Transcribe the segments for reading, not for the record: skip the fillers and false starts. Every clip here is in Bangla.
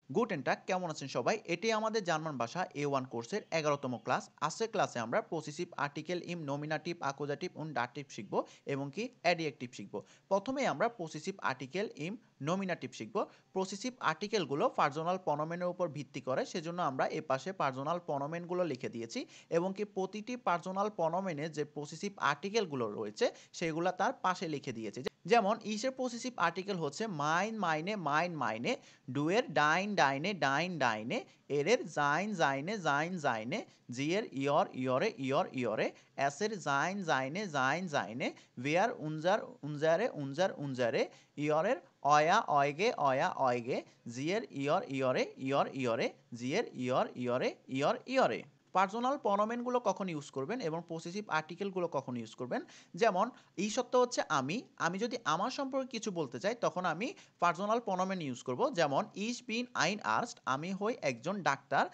গুটেন টাগ, কেমন আছেন সবাই? এটি আমাদের জার্মান ভাষা A1 কোর্সের 11তম ক্লাস। আজকের ক্লাসে আমরা পসেসিভ আর্টিকেল ইম নমিনাটিভ, আকুজাটিভ und দাটিভ শিখব এবং কি অ্যাডিয়েক্টিভ শিখব। প্রথমেই আমরা পসেসিভ আর্টিকেল ইম নমিনাটিভ শিখব। পসেসিভ আর্টিকেলগুলো পার্সোনাল প্রনোমেনের উপর ভিত্তি করে, সেজন্য আমরা এপাশে পার্সোনাল প্রনোমেনগুলো লিখে দিয়েছি এবং কি প্রতিটি পার্সোনাল প্রনোমেনে যে পসেসিভ আর্টিকেলগুলো রয়েছে সেগুলো তার পাশে লিখে দিয়েছি। যেমন ইসের পসেসিভ আর্টিকেল হচ্ছে মাইন মাইনে মাইন মাইনে, ডুয়ের ডাইন ডাইনে ডাইন ডাইনে, এরের জাইন জাইনে জাইন জাইনে, জিয়ের ইয়র ইয়রে ইয়র ইয়রে, এসের জাইন জাইনে জাইন জাইনে, ওয়েয়ার উনজার উনজারে উনজার উনজারে, ইয়রের অয়া অয়গে অয়া অয়গে, জিয়ের ইয়র ইয়রে ইয়র ইয়রে, জিয়ের ইয়র ইয়রে ইয়র ইয়রে। পার্সোনাল প্রনোমেনগুলো কখন ইউজ করবেন এবং পসেসিভ আর্টিকেলগুলো কখন ইউজ করবেন? যেমন এই সত্য হচ্ছে আমি যদি আমার সম্পর্কে কিছু বলতে চাই তখন আমি পার্সোনাল প্রনোমেন ইউজ করব। যেমন ইস বিন আইন আর্স্ট, আমি হই একজন ডাক্তার।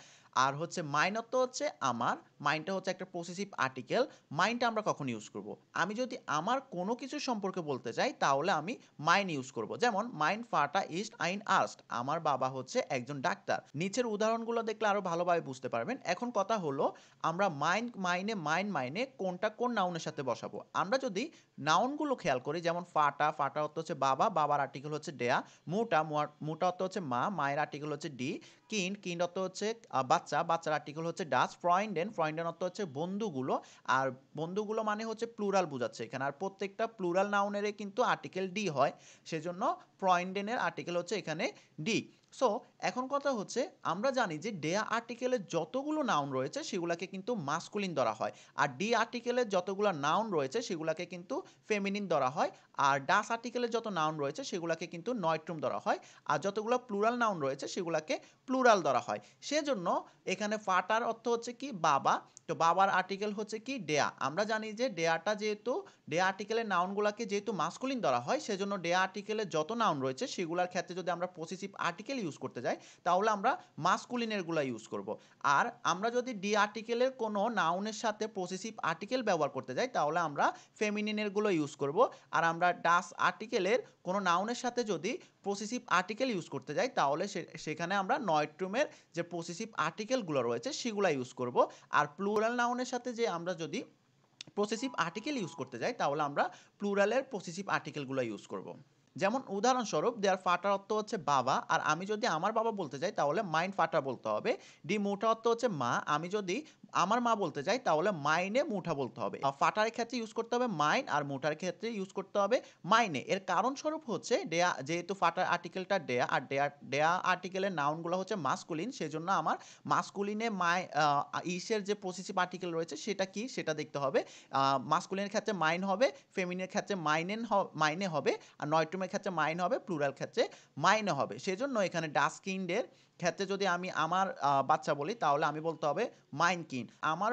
আর হচ্ছে মাইন অর্থ হচ্ছে আমার, মাইনটা হচ্ছে একটা পসেসিভ আর্টিকেল। মাইনটা আমরা কখন ইউজ করব? আমি যদি আমার কোনো কিছু সম্পর্কে বলতে চাই তাহলে আমি মাইন ইউজ করব। যেমন মাইন ফাটা ইস্ট আইন আর্স্ট, আমার বাবা হচ্ছে একজন ডাক্তার। নিচের উদাহরণগুলো দেখলে আরো ভালোভাবে বুঝতে পারবেন। এখন কথা হলো আমরা মাইন মাইনে মাইন মাইনে কোনটা কোন নাউনের সাথে বসাবো। আমরা যদি নাউনগুলো খেয়াল করি, যেমন ফাটা, ফাটা অর্থ হচ্ছে বাবা, বাবার আর্টিকেল হচ্ছে ডেয়া। মুটা, মুটা অর্থ হচ্ছে মা, মায়ের আর্টিকেল হচ্ছে ডি। কিন্ড, কিন্ড অর্থ হচ্ছে বাচ্চা, বাচ্চার আর্টিকেল হচ্ছে ডাস। ফ্রয়েন্ডেন, ফ্রয়েন্ডেন অর্থ হচ্ছে বন্ধুগুলো। আর বন্ধুগুলো মানে হচ্ছে প্লুরাল বোঝাচ্ছে এখানে। আর প্রত্যেকটা প্লুরাল নাউনেরই কিন্তু আর্টিকেল ডি হয়, সেজন্য ফ্রয়েন্ডেনের আর্টিকেল হচ্ছে এখানে ডি। সো এখন কথা হচ্ছে আমরা জানি যে ডেয়া আর্টিকেলের যতগুলো নাউন রয়েছে সেগুলোকে কিন্তু মাস্কুলিন ধরা হয়, আর ডি আর্টিকেলের যতগুলো নাউন রয়েছে সেগুলোকে কিন্তু ফেমিনিন ধরা হয়, আর ডাস আর্টিকেলের যত নাউন রয়েছে সেগুলোকে কিন্তু নয়ট্রুম ধরা হয়, আর যতগুলো প্লুরাল নাউন রয়েছে সেগুলোকে প্লুরাল ধরা হয়। সেজন্য এখানে ফাটার অর্থ হচ্ছে কি বাবা, তো বাবার আর্টিকেল হচ্ছে কি ডেয়া। আমরা জানি যে ডেয়াটা যেহেতু ডেয়া আর্টিকেলের নাউনগুলোকে যেহেতু মাস্কুলিন ধরা হয়, সেজন্য ডেয়া আর্টিকেলের যত নাউন রয়েছে সেগুলোর ক্ষেত্রে যদি আমরা পসেসিভ আর্টিকেল ইউজ করতে যাই তাহলে আমরা মাস্কুলিনেরগুলো ইউজ করব। আর আমরা যদি ডি আর্টিকেলের কোনো নাউনের সাথে পসেসিভ আর্টিকেল ব্যবহার করতে যাই তাহলে আমরা ফেমিনিনেরগুলো ইউজ করব। আর আমরা ডাস আর্টিকেলের কোনো নাউনের সাথে যদি পসেসিভ আর্টিকেল ইউজ করতে যাই তাহলে সেখানে আমরা নয়ট্রুমের যে পসেসিভ আর্টিকেলগুলো রয়েছে সেগুলো ইউজ করব। আর প্লুরাল নাউনের সাথে যে আমরা যদি পসেসিভ আর্টিকেল ইউজ করতে যাই তাহলে আমরা প্লুরালের পসেসিভ আর্টিকেলগুলো ইউজ করব। যেমন উদাহরণস্বরূপ দেয়ার ফাটার অর্থ হচ্ছে বাবা, আর আমি যদি আমার বাবা বলতে চাই তাহলে মাইন ফাটার বলতে হবে। ডি মুঠা অর্থ হচ্ছে মা, আমি যদি আমার মা বলতে চাই তাহলে মাইনে মুঠা বলতে হবে। ফাটার ক্ষেত্রে ইউজ করতে হবে মাইন, আর মুঠার ক্ষেত্রে ইউজ করতে হবে মাইনে। এর কারণস্বরূপ হচ্ছে ডেয়া, যেহেতু ফাটার আর্টিকেলটা ডেয়া, আর ডেয়া ডেয়া আর্টিকেলের নাউনগুলো হচ্ছে মাস্কুলিন, সেজন্য আমার মাস্কুলিনে ইসের যে পসেসিভ আর্টিকেল রয়েছে সেটা কি সেটা দেখতে হবে। মাস্কুলিনের ক্ষেত্রে মাইন হবে, ফেমিনের ক্ষেত্রে মাইনে হবে, আর নয়ট্রুমের ক্ষেত্রে মাইন হবে, প্লুরাল ক্ষেত্রে মাইনে হবে। সেজন্য এখানে ডাস্কিন্ডের ক্ষেত্রে যদি আমি আমার বাচ্চা বলি তাহলে আমি বলতে হবে মাইন কিন, আমার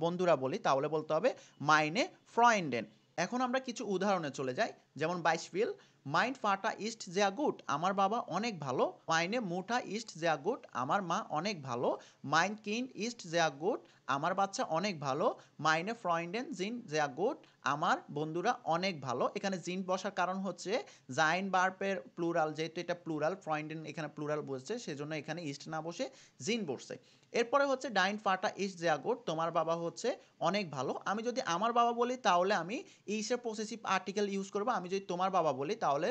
বন্ধুরা বলি তাহলে বলতে হবে মাইনে ফ্রয়েন্ডেন। এখন আমরা কিছু উদাহরণে চলে যাই। যেমন বাইশফিল, মাইন্ড ফাটা ইস্ট জেয়া গুড, আমার বাবা অনেক ভালো। মাইনে মুঠা ইস্ট জেয়া গুড, আমার মা অনেক ভালো। মাইন কিন্ড ইস্ট জেয়া গুড, আমার বাচ্চা অনেক ভালো। মাইনে ফ্রয়েন্ডেন জিন জেয়া গুড, আমার বন্ধুরা অনেক ভালো। এখানে জিন বসার কারণ হচ্ছে জাইন বার্পের প্লুরাল, যেহেতু এটা প্লুরাল, ফ্রয়েন্ডেন এখানে প্লুরাল বসছে, সেজন্য এখানে ইস্ট না বসে জিন বসছে। এরপরে হচ্ছে ডাইন ফাটা ইস্ট জেয়া গুড, তোমার বাবা হচ্ছে অনেক ভালো। আমি যদি আমার বাবা বলি তাহলে আমি ইসের পসেসিভ আর্টিকেল ইউজ করবো। আমি যদি তোমার বাবা বলি তাহলে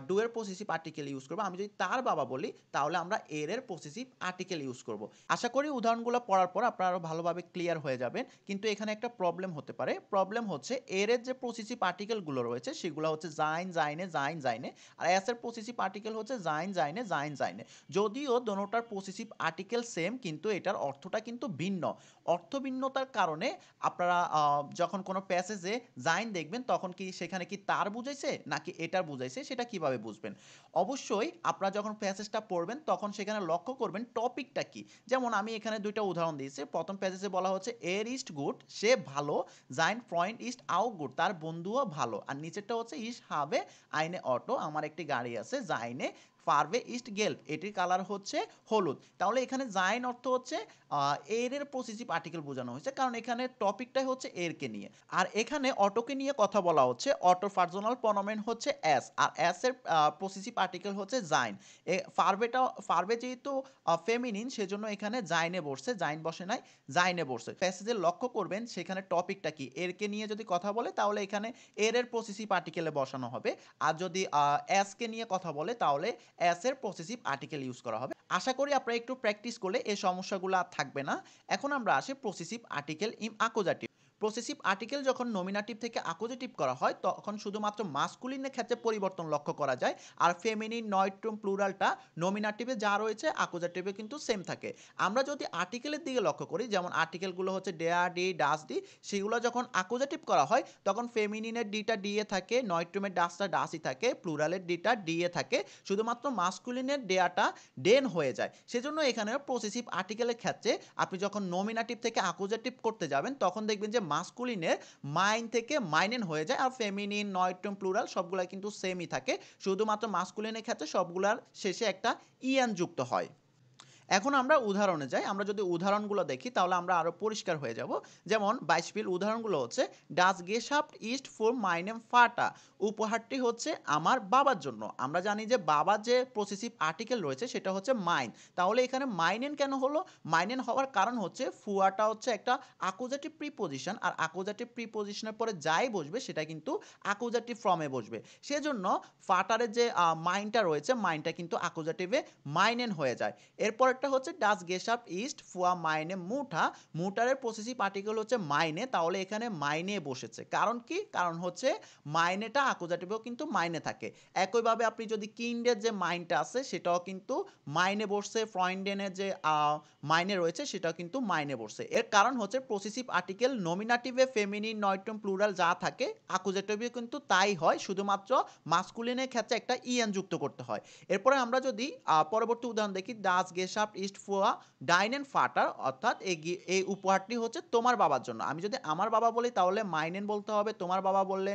ডু এর পসেসিভ আর্টিকেল ইউজ করবো। আমি যদি তার বাবা বলি তাহলে আমরা এর পসেসিভ আর্টিকেল ইউজ করব। আশা করি উদাহরণগুলো পড়ার পর আপনারা আরও ভালোভাবে ক্লিয়ার হয়ে যাবেন। কিন্তু এখানে একটা প্রবলেম হতে পারে। প্রবলেম হচ্ছে এর যে পসেসিভ আর্টিকেলগুলো রয়েছে সেগুলো হচ্ছে জাইন জাইনে জাইন জাইনে, আর এস এর পসেসিভ আর্টিকেল হচ্ছে জাইন জাইনে জাইন জাইনে। যদিও দোনোটার পসেসিভ আর্টিকেল সেম, কিন্তু এটার অর্থটা কিন্তু ভিন্ন। অর্থ ভিন্নতার কারণে আপনারা যখন কোনো প্যাসেজে জাইন দেখবেন তখন কি সেখানে কি তার বুঝাইছে নাকি এটার বুঝাইছে সেটা কিভাবে বুঝবেন? অবশ্যই আপনারা যখন প্যাসেজটা পড়বেন তখন সেখানে লক্ষ্য করবেন টপিকটা কি। যেমন আমি এখানে দুইটা উদাহরণ দিয়েছি। প্রথম প্যাসেজে বলা হচ্ছে এর ইস্ট গুড, সে ভালো। জাইন ফ্রয়েন্ড ইস্ট আও গুড, তার বন্ধুও ভালো। আর নিচেরটা হচ্ছে ইস হাবে আইনে অটো, আমার একটি গাড়ি আছে। জাইনে ফার্বে ইস্ট গেল্ট, এটির কালার হচ্ছে হলুদ। তাহলে এখানে জাইন অর্থ হচ্ছে এর পসেসিভ আর্টিকেল বোঝানো হয়েছে, কারণ এখানে টপিকটাই হচ্ছে এরকে নিয়ে। আর এখানে অটোকে নিয়ে কথা বলা হচ্ছে, অটো পার্সোনাল প্রনোমেন হচ্ছে এস, আর এস এর পসেসিভ আর্টিকেল হচ্ছে জাইন। ফার্বে যেহেতু ফেমিনিন, সেজন্য এখানে জাইনে বসছে, জাইন বসে নাই, জাইনে বসছে। প্যাসেজে লক্ষ্য করবেন সেখানে টপিকটা কি, এরকে নিয়ে যদি কথা বলে তাহলে এখানে এর পসেসিভ আর্টিকেলে বসানো হবে, আর যদি এস কে নিয়ে কথা বলে তাহলে এস এর পসেসিভ আর্টিকেল ইউজ করা হবে। আশা করি আপনারা একটু প্র্যাকটিস করলে এই সমস্যাগুলো আর থাকবে না। এখন আমরা আসি প্রসেসিভ আর্টিকেল ইন আকোজাটিভ। প্রসেসিভ আর্টিকেল যখন নমিনাটিভ থেকে আকোজেটিভ করা হয় তখন শুধুমাত্র মাস্কুলিনের ক্ষেত্রে পরিবর্তন লক্ষ্য করা যায়, আর ফেমিনিন, নয়ট্রুম, প্লুরালটা নমিনাটিভে যা রয়েছে আকোজেটিভে কিন্তু সেম থাকে। আমরা যদি আর্টিকেলের দিকে লক্ষ্য করি, যেমন আর্টিকেলগুলো হচ্ছে ডেয়া, ডি, ডাস, ডি, সেগুলো যখন আকোজেটিভ করা হয় তখন ফেমিনিনের ডিটা ডি এ থাকে, নয়ট্রুমের ডাসটা ডাসই থাকে, প্লুরালের ডিটা ডি এ থাকে, শুধুমাত্র মাস্কুলিনের ডেয়াটা ডেন হয়ে যায়। সেজন্য এখানে প্রসেসিভ আর্টিকেলের ক্ষেত্রে আপনি যখন নমিনাটিভ থেকে আকোজেটিভ করতে যাবেন তখন দেখবেন যে মাস্কুলিনের মাইন থেকে মাইনেন হয়ে যায়, আর ফেমিনিন, নয়ট্রুম, প্লুরাল সবগুলা কিন্তু সেমই থাকে, শুধুমাত্র মাস্কুলিনের ক্ষেত্রে সবগুলার শেষে একটা ইএন যুক্ত হয়। এখন আমরা উদাহরণে যাই। আমরা যদি উদাহরণগুলো দেখি তাহলে আমরা আরও পরিষ্কার হয়ে যাব। যেমন বাইশপিল উদাহরণগুলো হচ্ছে ডাস গেশাফট ইস্ট ফর মাইনেম ফাটা, উপহারটি হচ্ছে আমার বাবার জন্য। আমরা জানি যে বাবার যে প্রসেসিভ আর্টিকেল রয়েছে সেটা হচ্ছে মাইন, তাহলে এখানে মাইনেন কেন হলো? মাইনেন হওয়ার কারণ হচ্ছে ফুয়াটা হচ্ছে একটা আকোজাটিভ প্রিপোজিশন, আর আকোজাটিভ প্রিপোজিশনের পরে যাই বসবে সেটা কিন্তু আকোজাটিভ ফর্মে বসবে, সেজন্য ফাটারের যে মাইনটা রয়েছে মাইনটা কিন্তু আকোজাটিভে মাইনেন হয়ে যায়। এরপর একটা হচ্ছে ডাস গেশাপ ইস্ট ফুয়া মাইনে মুঠা, মুটারের পসেসিভ আর্টিকেল হচ্ছে মাইনে, তাহলে এখানে মাইনে বসেছে। কারণ কি? কারণ হচ্ছে মাইনেটা আকোজাটিভেও কিন্তু মাইনে থাকে। একইভাবে আপনি যদি কিন্ডের যে মাইনটা আছে সেটাও কিন্তু মাইনে বসছে, ফ্রয়েন্ডেনের যে মাইনে রয়েছে সেটাও কিন্তু মাইনে বসছে। এর কারণ হচ্ছে পসেসিভ আর্টিকেল নমিনাটিভে ফেমিনিন, নয়ট্রুম, প্লুরাল যা থাকে আকোজাটিভে কিন্তু তাই হয়, শুধুমাত্র মাস্কুলিনের ক্ষেত্রে একটা ইএন যুক্ত করতে হয়। এরপরে আমরা যদি পরবর্তী উদাহরণ দেখি, ডাস গেশাপ ইস্ট ফুয়া ডাইনেন ফাটার, অর্থাৎ এই উপহারটি হচ্ছে তোমার বাবার জন্য। আমি যদি আমার বাবা বলি তাহলে মাইনেন বলতে হবে, তোমার বাবা বললে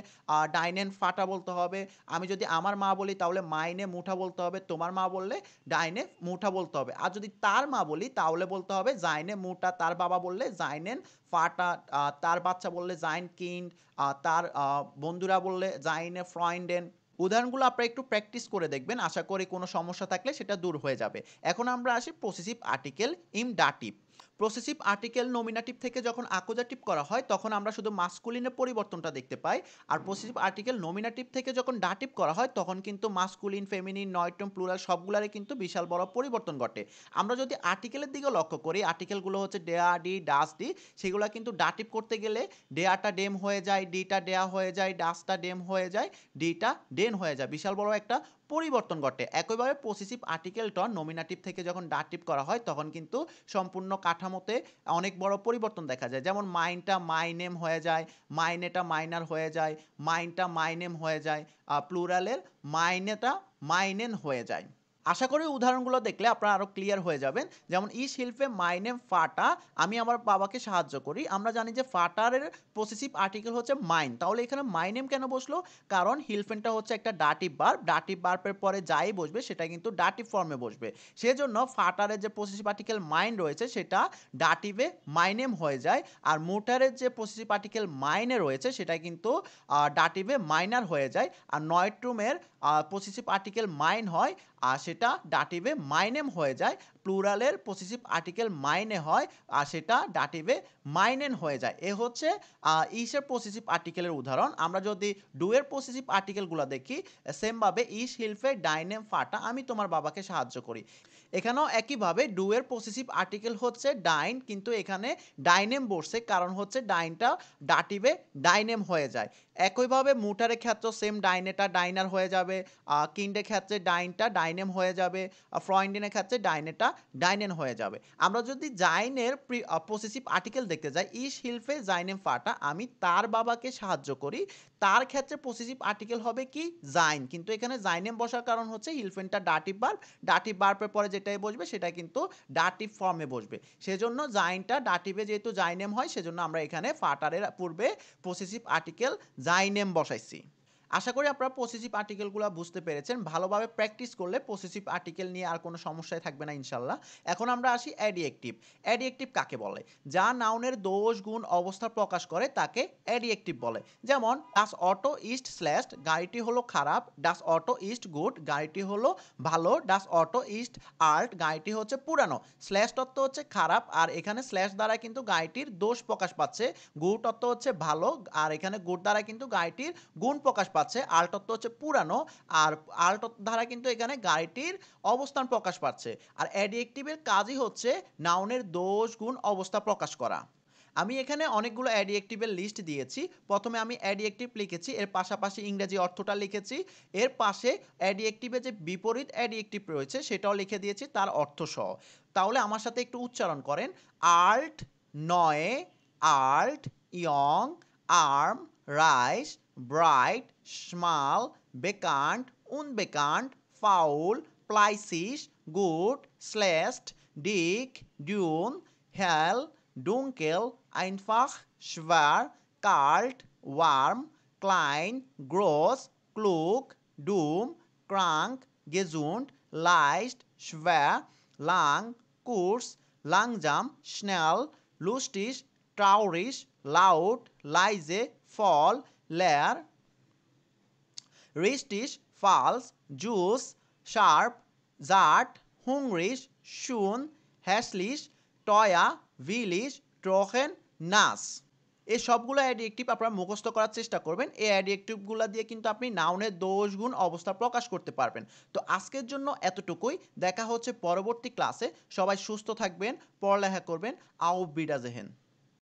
ডাইনেন ফাটা বলতে হবে। আমি যদি আমার মা বলি তাহলে মাইনে মুঠা বলতে হবে, তোমার মা বললে ডাইনে মুঠা বলতে হবে। আর যদি তার মা বলি তাহলে বলতে হবে জাইনে মুঠা, তার বাবা বললে জাইনেন ফাটা, তার বাচ্চা বললে জাইন কিন্ড, তার বন্ধুরা বললে জাইনে ফ্রয়েন্ডেন। উদাহরণগুলো আপনারা একটু প্র্যাকটিস করে দেখবেন, আশা করি কোনো সমস্যা থাকলে সেটা দূর হয়ে যাবে। এখন আমরা আসি possessive article in dative. Possessive article nominative থেকে যখন আকোজাটিভ করা হয় তখন আমরা শুধু মাস্কুলিনের পরিবর্তনটা দেখতে পাই, আর প্রসেসিভ আর্টিকেল নমিনাটিভ থেকে যখন ডাটিভ করা হয় তখন কিন্তু মাস্কুলিন, ফেমিনিন, নয়ট্রুম, প্লুরাল সবগুলারই কিন্তু বিশাল বড় পরিবর্তন ঘটে। আমরা যদি আর্টিকেলের দিকে লক্ষ্য করি, আর্টিকেলগুলো হচ্ছে ডেয়া, ডি, ডাস, ডি, সেগুলো কিন্তু ডাটিভ করতে গেলে ডেয়াটা ডেম হয়ে যায়, ডিটা ডেয়া হয়ে যায়, ডাসটা ডেম হয়ে যায়, ডিটা ডেন হয়ে যায়, বিশাল বড় একটা পরিবর্তন ঘটে। একইভাবে পসেসিভ আর্টিকেলটা নমিনাটিভ থেকে যখন ডাটিভ করা হয় তখন কিন্তু সম্পূর্ণ কাঠামোতে অনেক বড় পরিবর্তন দেখা যায়। যেমন মাইনটা মাইনেম হয়ে যায়, মাইনেটা মাইনার হয়ে যায়, মাইনটা মাইনেম হয়ে যায়, প্লুরালের মাইনেটা মাইনেন হয়ে যায়। আশা করি উদাহরণগুলো দেখলে আপনারা আরও ক্লিয়ার হয়ে যাবেন। যেমন ই শিল্পে মাইনেম ফাটা, আমি আমার বাবাকে সাহায্য করি। আমরা জানি যে ফাটারের পসেসিভ আর্টিকেল হচ্ছে মাইন, তাহলে এখানে মাইনেম কেন বসলো? কারণ হিলফেনটা হচ্ছে একটা ডাটিভ ভার্ব, ডাটিভ ভার্বের পরে যাই বসবে সেটা কিন্তু ডাটিভ ফর্মে বসবে, সেজন্য ফাটারের যে পসেসিভ আর্টিকেল মাইন রয়েছে সেটা ডাটিভে মাইনেম হয়ে যায়, আর মোটারের যে পসেসিভ আর্টিকেল মাইনে রয়েছে সেটা কিন্তু ডাটিভে মাইনার হয়ে যায়, আর নয়ট্রুমের পসেসিভ আর্টিকেল মাইন হয় আর সেটা ডাটিভে মাইনেম হয়ে যায়, প্লুরালের পসেসিভ আর্টিকেল মাইনে হয় আর সেটা ডাটিভে মাইনেন হয়ে যায়। এ হচ্ছে ইসের পসেসিভ আর্টিকেলের উদাহরণ। আমরা যদি ডুয়ের পসেসিভ আর্টিকেলগুলো দেখি, সেমভাবে ইস হিলফে ডাইনেম ফাটা, আমি তোমার বাবাকে সাহায্য করি। এখানেও একইভাবে ডুয়ের পসেসিভ আর্টিকেল হচ্ছে ডাইন, কিন্তু এখানে ডাইনেম বসছে কারণ হচ্ছে ডাইনটা ডাটিভে ডাইনেম হয়ে যায়। একইভাবে মুটারের ক্ষেত্রে সেম ডাইনেটা ডাইনার হয়ে যাবে, কিন্ডের ক্ষেত্রে ডাইনটা ডাইনেম হয়ে যাবে, ফ্রয়েন্ডেনের ক্ষেত্রে ডাইনেটা ডাইনেন হয়ে যাবে। আমরা যদি জাইনের পসেসিভ আর্টিকেল দেখতে যাই, ইস হিলফে জাইনেম ফাটা, আমি তার বাবাকে সাহায্য করি, তার ক্ষেত্রে পসেসিভ আর্টিকেল হবে কি জাইন, কিন্তু এখানে জাইনেম বসার কারণ হচ্ছে হিলফেনটা ডাটিভ ভার্ব, ডাটিভ ভার্বের পরে যেটাই বসবে সেটা কিন্তু ডাটিভ ফর্মে বসবে, সেজন্য জাইনটা ডাটিভে যেহেতু জাইনেম হয় সেজন্য আমরা এখানে ফাটারের পূর্বে পসেসিভ আর্টিকেল জাইনেম বসাইছি। আশা করি আপনারা পসেসিভ আর্টিকেলগুলো বুঝতে পেরেছেন। ভালোভাবে প্র্যাকটিস করলে পসেসিভ আর্টিকেল নিয়ে আর কোনো সমস্যাই থাকবে না ইনশাআল্লাহ। এখন আমরা আসি অ্যাডিয়েক্টিভ। অ্যাডিয়েক্টিভ কাকে বলে? যা নাউনের দোষ, গুণ, অবস্থা প্রকাশ করে তাকে অ্যাডিয়েক্টিভ বলে। যেমন ডাস অটো ইস্ট স্ল্যাশড গাড়িটি হলো খারাপ, ডাস অটো ইস্ট গুড গাড়িটি হলো ভালো, ডাস অটো ইস্ট আর্ট গাড়িটি হচ্ছে পুরানো। স্ল্যাশ তত্ত্ব হচ্ছে খারাপ, আর এখানে স্ল্যাশ দ্বারা কিন্তু গাড়িটির দোষ প্রকাশ পাচ্ছে। গুড তত্ত্ব হচ্ছে ভালো, আর এখানে গুড দ্বারা কিন্তু গাড়িটির গুণ প্রকাশ পাচ্ছে। আল তত্ত্ব হচ্ছে পুরানো, আর আল তত্ত্ব দ্বারা কিন্তু এখানে গাড়িটির অবস্থান প্রকাশ পাচ্ছে। আর অ্যাডিয়েক্টিভের কাজই হচ্ছে নাউনের দোষ, গুণ, অবস্থা প্রকাশ করা। আমি এখানে অনেকগুলো অ্যাডিয়েক্টিভের লিস্ট দিয়েছি। প্রথমে আমি অ্যাডিয়েক্টিভ লিখেছি, এর পাশাপাশি ইংরেজি অর্থটা লিখেছি, এর পাশে অ্যাডিয়েক্টিভে যে বিপরীত অ্যাডিয়েক্টিভ রয়েছে সেটাও লিখে দিয়েছি তার অর্থ সহ। তাহলে আমার সাথে একটু উচ্চারণ করেন। আল্ট, নয়ে, আল্ট, ইয়ং, আর্ম, রাইস, ব্রাইট, স্মাল, বেকান্ট, unbekannt, ফাউল, প্লাইসিস, গুড, স্লেস্ট, ডিক, ডিউন, হেল, dunkel, einfach, schwer, kalt, warm, klein, groß, klug, dumm, krank, gesund, leicht, schwer, lang, kurz, langsam, schnell, lustig, traurig, laut, leise, voll, leer, richtig, falsch, Juice, sharp, zart, hungrig, schön, hässlich, teuer, willig, trocken, nass। এই সবগুলো অ্যাডিয়েক্টিভ আপনারা মুখস্থ করার চেষ্টা করবেন। এই অ্যাডিয়েক্টিভগুলো দিয়ে কিন্তু আপনি নাউনের দোষ, গুণ, অবস্থা প্রকাশ করতে পারবেন। তো আজকের জন্য এতটুকুই। দেখা হচ্ছে পরবর্তী ক্লাসে। সবাই সুস্থ থাকবেন, পড়ালেখা করবেন। আউফ বিডাজেহেন।